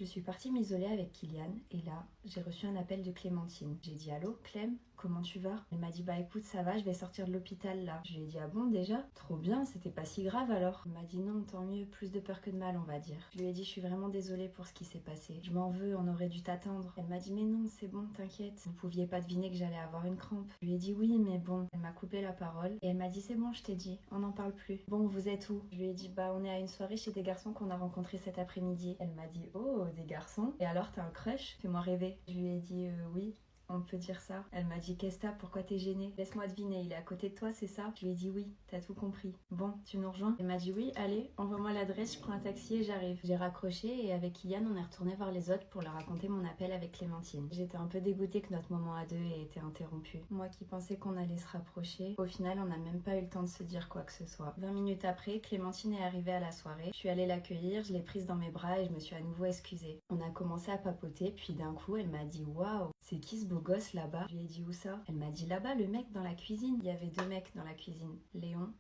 Je suis partie m'isoler avec Kylian et là, j'ai reçu un appel de Clémentine. J'ai dit allô Clem, comment tu vas? Elle m'a dit bah écoute ça va, je vais sortir de l'hôpital là. Je lui ai dit ah bon déjà? Trop bien, c'était pas si grave alors. Elle m'a dit non, tant mieux, plus de peur que de mal on va dire. Je lui ai dit je suis vraiment désolée pour ce qui s'est passé. Je m'en veux, on aurait dû t'attendre. Elle m'a dit mais non, c'est bon, t'inquiète. Vous pouviez pas deviner que j'allais avoir une crampe. Je lui ai dit oui mais bon. Elle m'a coupé la parole et elle m'a dit c'est bon, je t'ai dit, on n'en parle plus. Bon, vous êtes où? Je lui ai dit bah on est à une soirée chez des garçons qu'on a rencontrés cet après-midi. Elle m'a dit oh, des garçons? Et alors t'as un crush? Fais-moi rêver. Je lui ai dit oui. On peut dire ça. Elle m'a dit qu'est-ce que t'as? Pourquoi t'es gênée? Laisse-moi deviner, il est à côté de toi, c'est ça? Je lui ai dit oui, t'as tout compris. Bon, tu nous rejoins? Elle m'a dit oui, allez, envoie-moi l'adresse, je prends un taxi et j'arrive. J'ai raccroché et avec Kylian, on est retourné voir les autres pour leur raconter mon appel avec Clémentine. J'étais un peu dégoûtée que notre moment à deux ait été interrompu. Moi qui pensais qu'on allait se rapprocher, au final, on n'a même pas eu le temps de se dire quoi que ce soit. 20 minutes après, Clémentine est arrivée à la soirée. Je suis allée l'accueillir, je l'ai prise dans mes bras et je me suis à nouveau excusée. On a commencé à papoter, puis d'un coup, elle m'a dit waouh, c'est qui ce beau gosse là-bas? Je lui ai dit où ça? Elle m'a dit là-bas, le mec dans la cuisine. Il y avait deux mecs dans la cuisine, Léon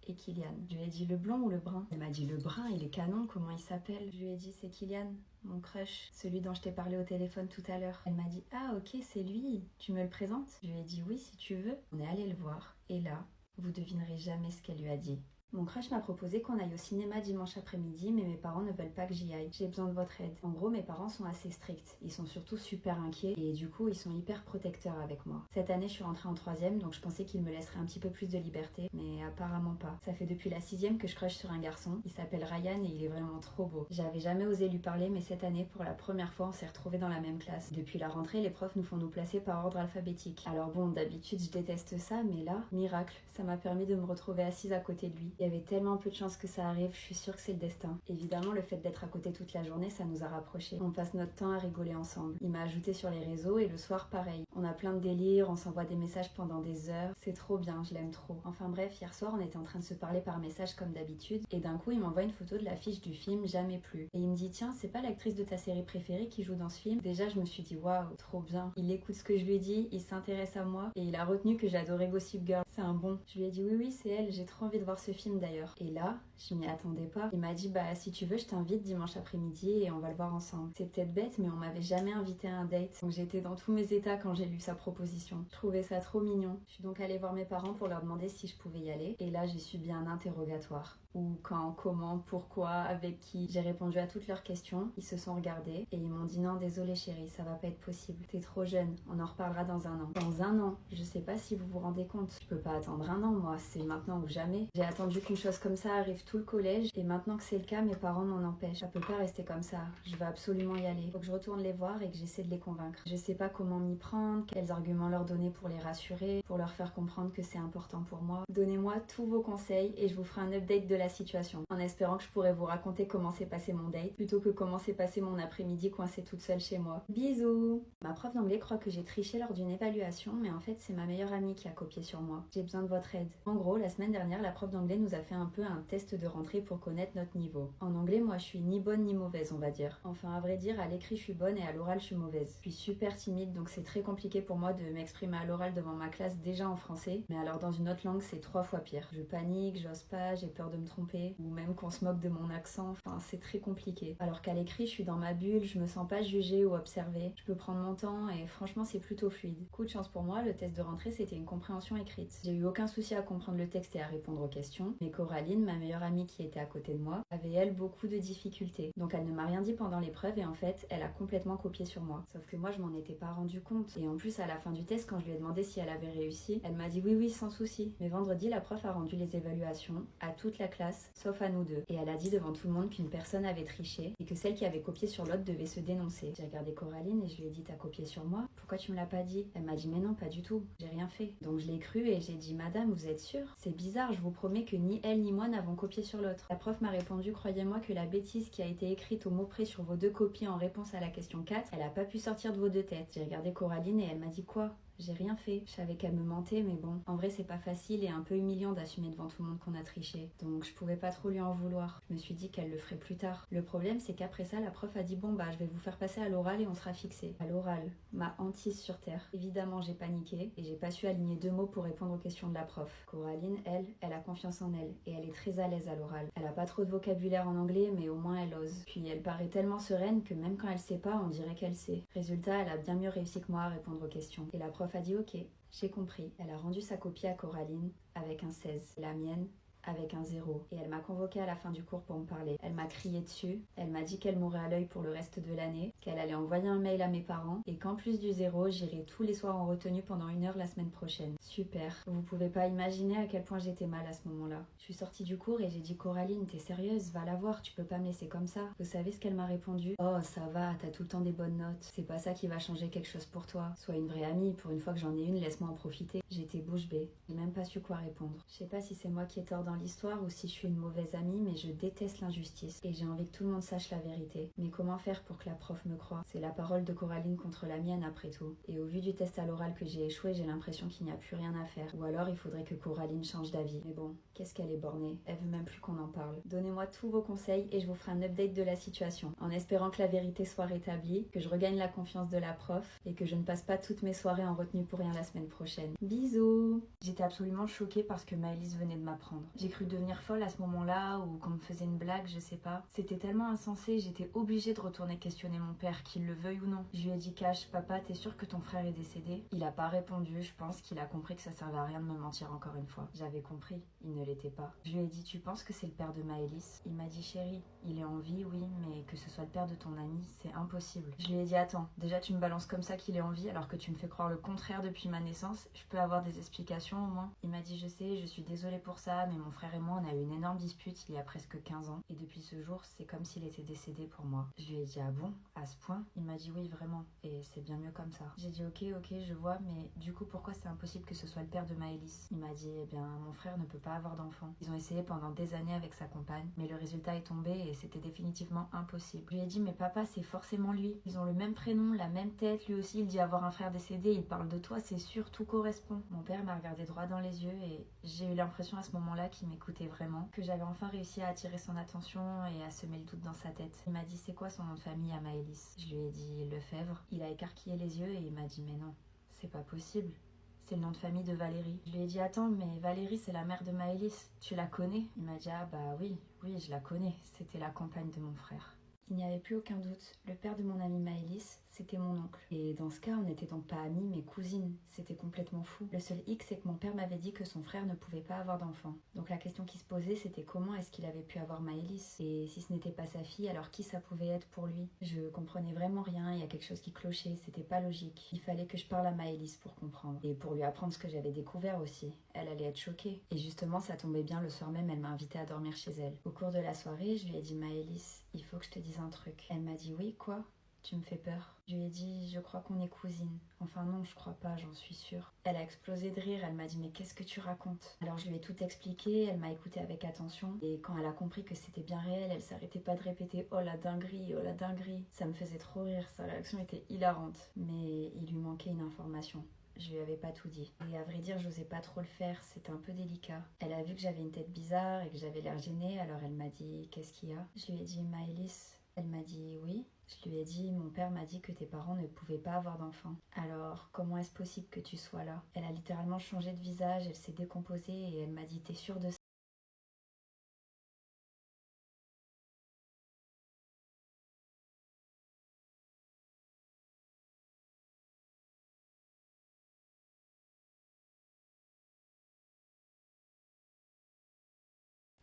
et Kylian. Je lui ai dit le blond ou le brun? Elle m'a dit le brun, il est canon, comment il s'appelle? Je lui ai dit c'est Kylian, mon crush, celui dont je t'ai parlé au téléphone tout à l'heure. Elle m'a dit ah ok c'est lui, tu me le présentes? Je lui ai dit oui si tu veux. On est allé le voir et là, vous devinerez jamais ce qu'elle lui a dit. Mon crush m'a proposé qu'on aille au cinéma dimanche après-midi, mais mes parents ne veulent pas que j'y aille. J'ai besoin de votre aide. En gros, mes parents sont assez stricts. Ils sont surtout super inquiets et du coup, ils sont hyper protecteurs avec moi. Cette année, je suis rentrée en 3e, donc je pensais qu'ils me laisseraient un petit peu plus de liberté, mais apparemment pas. Ça fait depuis la 6e que je crush sur un garçon. Il s'appelle Ryan et il est vraiment trop beau. J'avais jamais osé lui parler, mais cette année, pour la première fois, on s'est retrouvés dans la même classe. Depuis la rentrée, les profs nous font nous placer par ordre alphabétique. Alors bon, d'habitude, je déteste ça, mais là, miracle, ça m'a permis de me retrouver assise à côté de lui. Il y avait tellement peu de chances que ça arrive, je suis sûre que c'est le destin. Évidemment, le fait d'être à côté toute la journée, ça nous a rapprochés. On passe notre temps à rigoler ensemble. Il m'a ajouté sur les réseaux et le soir, pareil. On a plein de délires, on s'envoie des messages pendant des heures. C'est trop bien, je l'aime trop. Enfin bref, hier soir, on était en train de se parler par message comme d'habitude et d'un coup, il m'envoie une photo de l'affiche du film Jamais plus. Et il me dit tiens, c'est pas l'actrice de ta série préférée qui joue dans ce film? Déjà, je me suis dit waouh, trop bien. Il écoute ce que je lui ai dit, il s'intéresse à moi et il a retenu que j'adorais Gossip Girl. C'est un bon. Je lui ai dit oui, c'est elle, j'ai trop envie de voir ce film d'ailleurs. Et là, je m'y attendais pas. Il m'a dit bah si tu veux, je t'invite dimanche après-midi et on va le voir ensemble. C'est peut-être bête, mais on m'avait jamais invité à un date. Donc j'étais dans tous mes états quand j'ai lu sa proposition. Je trouvais ça trop mignon. Je suis donc allée voir mes parents pour leur demander si je pouvais y aller. Et là, j'ai subi un interrogatoire. Où, quand, comment, pourquoi, avec qui. J'ai répondu à toutes leurs questions. Ils se sont regardés et ils m'ont dit non, désolé chérie, ça va pas être possible. T'es trop jeune, on en reparlera dans un an. Dans un an, je sais pas si vous vous rendez compte. Je peux pas attendre un an, moi, c'est maintenant ou jamais. J'ai attendu qu'une chose comme ça arrive tout le collège et maintenant que c'est le cas, mes parents m'en empêchent. Ça peut pas rester comme ça. Je vais absolument y aller. Faut que je retourne les voir et que j'essaie de les convaincre. Je sais pas comment m'y prendre, quels arguments leur donner pour les rassurer, pour leur faire comprendre que c'est important pour moi. Donnez-moi tous vos conseils et je vous ferai un update de la situation, en espérant que je pourrai vous raconter comment s'est passé mon date, plutôt que comment s'est passé mon après-midi coincée toute seule chez moi. Bisous! Ma prof d'anglais croit que j'ai triché lors d'une évaluation, mais en fait c'est ma meilleure amie qui a copié sur moi. J'ai besoin de votre aide. En gros, la semaine dernière, la prof d'anglais nous a fait un peu un test de rentrée pour connaître notre niveau. En anglais, moi je suis ni bonne ni mauvaise, on va dire. Enfin, à vrai dire, à l'écrit je suis bonne et à l'oral je suis mauvaise. Je suis super timide, donc c'est très compliqué pour moi de m'exprimer à l'oral devant ma classe déjà en français, mais alors dans une autre langue c'est 3 fois pire. Je panique, j'ose pas, j'ai peur de me tromper, ou même qu'on se moque de mon accent, enfin c'est très compliqué. Alors qu'à l'écrit je suis dans ma bulle, je me sens pas jugée ou observée, je peux prendre mon temps et franchement c'est plutôt fluide. Coup de chance pour moi, le test de rentrée c'était une compréhension écrite. J'ai eu aucun souci à comprendre le texte et à répondre aux questions, mais Coraline, ma meilleure amie qui était à côté de moi, avait elle beaucoup de difficultés. Donc elle ne m'a rien dit pendant l'épreuve et en fait elle a complètement copié sur moi. Sauf que moi je m'en étais pas rendu compte. Et en plus à la fin du test, quand je lui ai demandé si elle avait réussi, elle m'a dit oui sans souci. Mais vendredi la prof a rendu les évaluations à toute la classe sauf à nous deux. Et elle a dit devant tout le monde qu'une personne avait triché et que celle qui avait copié sur l'autre devait se dénoncer. J'ai regardé Coraline et je lui ai dit t'as copié sur moi? Pourquoi tu me l'as pas dit? Elle m'a dit mais non pas du tout, j'ai rien fait. Donc je l'ai cru et j'ai dit madame vous êtes sûre? C'est bizarre, je vous promets que ni elle ni moi n'avons copié sur l'autre. La prof m'a répondu croyez-moi que la bêtise qui a été écrite au mot près sur vos 2 copies en réponse à la question 4, elle a pas pu sortir de vos 2 têtes. J'ai regardé Coraline et elle m'a dit quoi? J'ai rien fait. Je savais qu'elle me mentait, mais bon, en vrai c'est pas facile et un peu humiliant d'assumer devant tout le monde qu'on a triché. Donc je pouvais pas trop lui en vouloir. Je me suis dit qu'elle le ferait plus tard. Le problème c'est qu'après ça, la prof a dit bon bah je vais vous faire passer à l'oral et on sera fixé. À l'oral, ma hantise sur terre. Évidemment j'ai paniqué et j'ai pas su aligner 2 mots pour répondre aux questions de la prof. Coraline, elle a confiance en elle et elle est très à l'aise à l'oral. Elle a pas trop de vocabulaire en anglais mais au moins elle ose. Puis elle paraît tellement sereine que même quand elle sait pas, on dirait qu'elle sait. Résultat, elle a bien mieux réussi que moi à répondre aux questions. Et la prof a dit ok, j'ai compris. Elle a rendu sa copie à Coraline avec un 16. La mienne avec un 0. Et elle m'a convoquée à la fin du cours pour me parler. Elle m'a crié dessus, elle m'a dit qu'elle m'aurait à l'œil pour le reste de l'année, qu'elle allait envoyer un mail à mes parents et qu'en plus du 0, j'irai tous les soirs en retenue pendant 1 heure la semaine prochaine. Super. Vous pouvez pas imaginer à quel point j'étais mal à ce moment-là. Je suis sortie du cours et j'ai dit Coraline, t'es sérieuse, va la voir, tu peux pas me laisser comme ça. Vous savez ce qu'elle m'a répondu? Oh ça va, t'as tout le temps des bonnes notes. C'est pas ça qui va changer quelque chose pour toi. Sois une vraie amie, pour une fois que j'en ai une, laisse-moi en profiter. J'étais bouche bée. J'ai même pas su quoi répondre. Je sais pas si c'est moi qui ai tort dans l'histoire ou si je suis une mauvaise amie, mais je déteste l'injustice et j'ai envie que tout le monde sache la vérité. Mais comment faire pour que la prof me croie? C'est la parole de Coraline contre la mienne après tout. Et au vu du test à l'oral que j'ai échoué, j'ai l'impression qu'il n'y a plus rien à faire. Ou alors il faudrait que Coraline change d'avis. Mais bon, qu'est-ce qu'elle est bornée. Elle veut même plus qu'on en parle. Donnez-moi tous vos conseils et je vous ferai un update de la situation. En espérant que la vérité soit rétablie, que je regagne la confiance de la prof et que je ne passe pas toutes mes soirées en retenue pour rien la semaine prochaine. Bisous! J'étais absolument choquée parce que Maëlys venait de m'apprendre. J'ai cru devenir folle à ce moment-là ou qu'on me faisait une blague, je sais pas. C'était tellement insensé, j'étais obligée de retourner questionner mon père, qu'il le veuille ou non. Je lui ai dit Cash, papa, t'es sûr que ton frère est décédé? Il a pas répondu, je pense qu'il a compris que ça servait à rien de me mentir encore une fois. J'avais compris, il ne l'était pas. Je lui ai dit tu penses que c'est le père de Maëlys? Il m'a dit chérie, il est en vie, oui, mais que ce soit le père de ton ami, c'est impossible. Je lui ai dit attends, déjà tu me balances comme ça qu'il est en vie alors que tu me fais croire le contraire depuis ma naissance, je peux avoir des explications au moins? Il m'a dit je sais, je suis désolée pour ça, mais mon frère et moi on a eu une énorme dispute il y a presque 15 ans et depuis ce jour c'est comme s'il était décédé pour moi. Je lui ai dit ah bon, à ce point? Il m'a dit oui vraiment et c'est bien mieux comme ça. J'ai dit ok je vois, mais du coup pourquoi c'est impossible que ce soit le père de Maëlys? Il m'a dit eh bien mon frère ne peut pas avoir d'enfant. Ils ont essayé pendant des années avec sa compagne mais le résultat est tombé et c'était définitivement impossible. Je lui ai dit mais papa c'est forcément lui. Ils ont le même prénom, la même tête, lui aussi il dit avoir un frère décédé, il parle de toi, c'est sûr, tout correspond. Mon père m'a regardé droit dans les yeux et j'ai eu l'impression à ce moment-là qu'il m'écoutait vraiment, que j'avais enfin réussi à attirer son attention et à semer le doute dans sa tête. Il m'a dit c'est quoi son nom de famille à Maëlys? Je lui ai dit Lefebvre. Il a écarquillé les yeux et il m'a dit mais non, c'est pas possible. C'est le nom de famille de Valérie. Je lui ai dit attends mais Valérie c'est la mère de Maëlys, tu la connais? Il m'a dit ah bah oui je la connais, c'était la compagne de mon frère. Il n'y avait plus aucun doute, le père de mon amie Maëlys, c'était mon oncle. Et dans ce cas, on n'était donc pas amis, mais cousines. C'était complètement fou. Le seul hic, c'est que mon père m'avait dit que son frère ne pouvait pas avoir d'enfant. Donc la question qui se posait, c'était comment est-ce qu'il avait pu avoir Maëlys? Et si ce n'était pas sa fille, alors qui ça pouvait être pour lui? Je comprenais vraiment rien, il y a quelque chose qui clochait, c'était pas logique. Il fallait que je parle à Maëlys pour comprendre. Et pour lui apprendre ce que j'avais découvert aussi. Elle allait être choquée. Et justement, ça tombait bien, le soir même, elle m'a invitée à dormir chez elle. Au cours de la soirée, je lui ai dit Maëlys, il faut que je te dise un truc. Elle m'a dit oui, quoi? Tu me fais peur. Je lui ai dit je crois qu'on est cousines. Enfin non, je crois pas, j'en suis sûre. Elle a explosé de rire, elle m'a dit mais qu'est-ce que tu racontes? Alors je lui ai tout expliqué, elle m'a écouté avec attention et quand elle a compris que c'était bien réel, elle s'arrêtait pas de répéter oh la dinguerie, oh la dinguerie. Ça me faisait trop rire, sa réaction était hilarante. Mais il lui manquait une information. Je lui avais pas tout dit. Et à vrai dire, j'osais pas trop le faire, c'était un peu délicat. Elle a vu que j'avais une tête bizarre et que j'avais l'air gênée, alors elle m'a dit qu'est-ce qu'il y a? Je lui ai dit Maëlys. Elle m'a dit oui. Je lui ai dit mon père m'a dit que tes parents ne pouvaient pas avoir d'enfant. Alors comment est-ce possible que tu sois là? Elle a littéralement changé de visage, elle s'est décomposée et elle m'a dit t'es sûre de ça?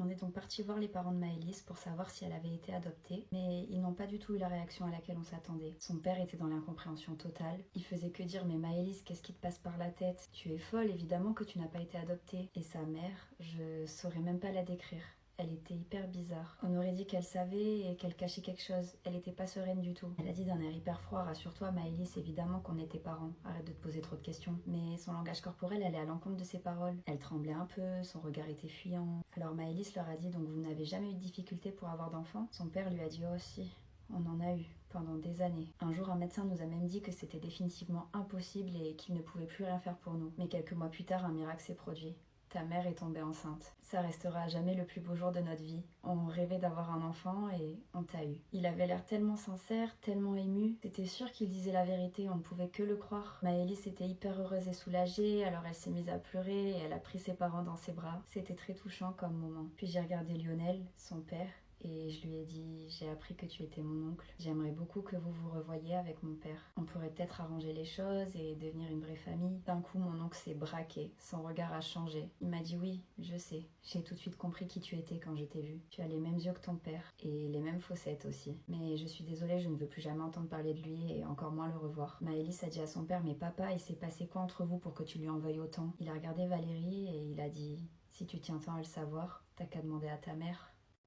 On est donc parti voir les parents de Maëlys pour savoir si elle avait été adoptée, mais ils n'ont pas du tout eu la réaction à laquelle on s'attendait. Son père était dans l'incompréhension totale. Il faisait que dire mais Maëlys, qu'est-ce qui te passe par la tête? Tu es folle, évidemment que tu n'as pas été adoptée. Et sa mère, je saurais même pas la décrire. Elle était hyper bizarre. On aurait dit qu'elle savait et qu'elle cachait quelque chose. Elle était pas sereine du tout. Elle a dit d'un air hyper froid, rassure-toi Maëlys, évidemment qu'on est tes parents. Arrête de te poser trop de questions. Mais son langage corporel allait à l'encontre de ses paroles. Elle tremblait un peu, son regard était fuyant. Alors Maëlys leur a dit donc vous n'avez jamais eu de difficulté pour avoir d'enfants? Son père lui a dit oh si. On en a eu pendant des années. Un jour, un médecin nous a même dit que c'était définitivement impossible et qu'il ne pouvait plus rien faire pour nous. Mais quelques mois plus tard, un miracle s'est produit. Ta mère est tombée enceinte. Ça restera à jamais le plus beau jour de notre vie. On rêvait d'avoir un enfant et on t'a eu. Il avait l'air tellement sincère, tellement ému. C'était sûr qu'il disait la vérité, on ne pouvait que le croire. Maëlys était hyper heureuse et soulagée, alors elle s'est mise à pleurer et elle a pris ses parents dans ses bras. C'était très touchant comme moment. Puis j'ai regardé Lionel, son père, et je lui ai dit, j'ai appris que tu étais mon oncle. J'aimerais beaucoup que vous vous revoyiez avec mon père. On pourrait peut-être arranger les choses et devenir une vraie famille. D'un coup, mon oncle s'est braqué. Son regard a changé. Il m'a dit oui, je sais. J'ai tout de suite compris qui tu étais quand je t'ai vu. Tu as les mêmes yeux que ton père et les mêmes fossettes aussi. Mais je suis désolée, je ne veux plus jamais entendre parler de lui et encore moins le revoir. Maëlys a dit à son père, mais papa, il s'est passé quoi entre vous pour que tu lui en veuilles autant? Il a regardé Valérie et il a dit, si tu tiens tant à le savoir, t'as qu'à demander à ta mère.